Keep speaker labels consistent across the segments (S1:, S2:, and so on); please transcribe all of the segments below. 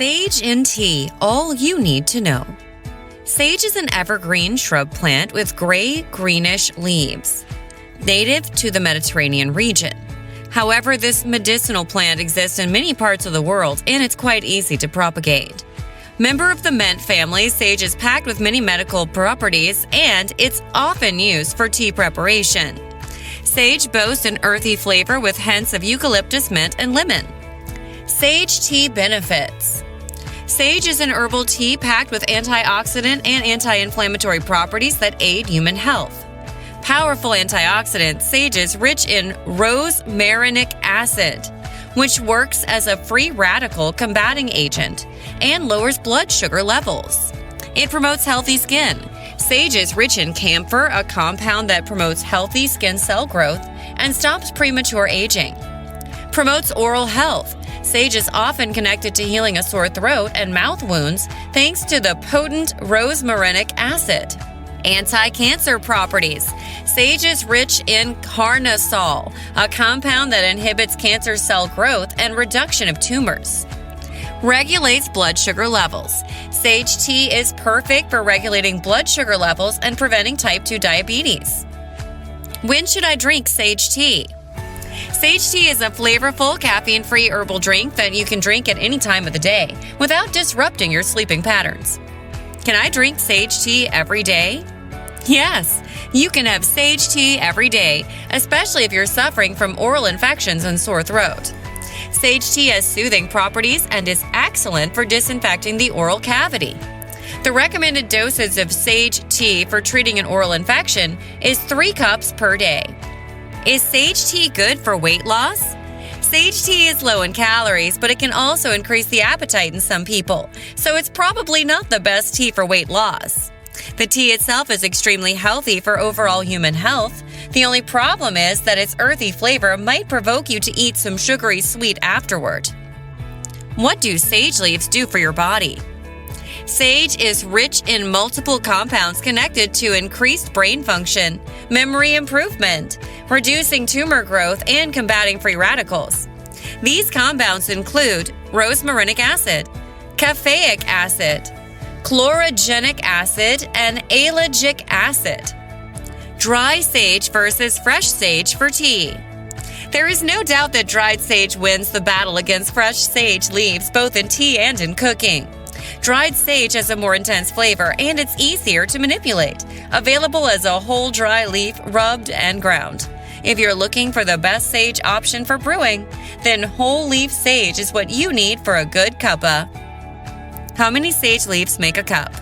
S1: Sage in tea, all you need to know. Sage is an evergreen shrub plant with gray-greenish leaves, native to the Mediterranean region. However, this medicinal plant exists in many parts of the world and it's quite easy to propagate. Member of the mint family, sage is packed with many medical properties and it's often used for tea preparation. Sage boasts an earthy flavor with hints of eucalyptus, mint, and lemon. Sage tea benefits. Sage is an herbal tea packed with antioxidant and anti-inflammatory properties that aid human health. Powerful antioxidants, sage is rich in rosmarinic acid, which works as a free radical combating agent and lowers blood sugar levels. It promotes healthy skin. Sage is rich in camphor, a compound that promotes healthy skin cell growth and stops premature aging. Promotes oral health. Sage is often connected to healing a sore throat and mouth wounds thanks to the potent rosmarinic acid. Anti-cancer properties. Sage is rich in carnosol, a compound that inhibits cancer cell growth and reduction of tumors. Regulates blood sugar levels. Sage tea is perfect for regulating blood sugar levels and preventing type 2 diabetes. When should I drink sage tea? Sage tea is a flavorful, caffeine-free herbal drink that you can drink at any time of the day without disrupting your sleeping patterns. Can I drink sage tea every day? Yes, you can have sage tea every day, especially if you're suffering from oral infections and sore throat. Sage tea has soothing properties and is excellent for disinfecting the oral cavity. The recommended dosage of sage tea for treating an oral infection is 3 cups per day. Is sage tea good for weight loss? Sage tea is low in calories, but it can also increase the appetite in some people, so it's probably not the best tea for weight loss. The tea itself is extremely healthy for overall human health. The only problem is that its earthy flavor might provoke you to eat some sugary sweet afterward. What do sage leaves do for your body? Sage is rich in multiple compounds connected to increased brain function, memory improvement, reducing tumor growth, and combating free radicals. These compounds include rosmarinic acid, caffeic acid, chlorogenic acid, and ellagic acid. Dry sage versus fresh sage for tea. There is no doubt that dried sage wins the battle against fresh sage leaves both in tea and in cooking. Dried sage has a more intense flavor and it's easier to manipulate, available as a whole dry leaf, rubbed and ground. If you're looking for the best sage option for brewing, then whole leaf sage is what you need for a good cuppa. How many sage leaves make a cup?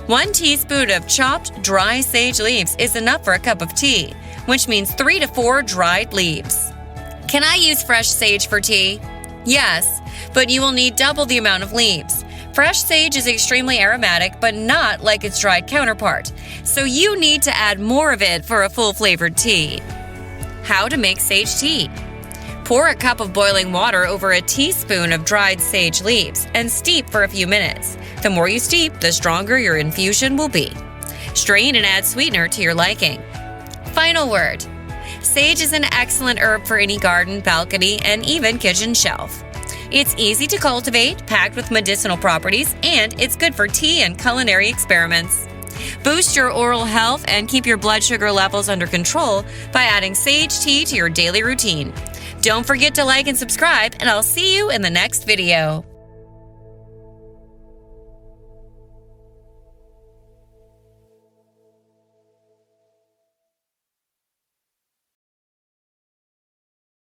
S1: 1 teaspoon of chopped dry sage leaves is enough for a cup of tea, which means 3 to 4 dried leaves. Can I use fresh sage for tea? Yes, but you will need double the amount of leaves. Fresh sage is extremely aromatic, but not like its dried counterpart, so you need to add more of it for a full-flavored tea. How to make sage tea. Pour a cup of boiling water over a teaspoon of dried sage leaves and steep for a few minutes. The more you steep, the stronger your infusion will be. Strain and add sweetener to your liking. Final word. Sage is an excellent herb for any garden, balcony, and even kitchen shelf. It's easy to cultivate, packed with medicinal properties, and it's good for tea and culinary experiments. Boost your oral health and keep your blood sugar levels under control by adding sage tea to your daily routine. Don't forget to like and subscribe, and I'll see you in the next video.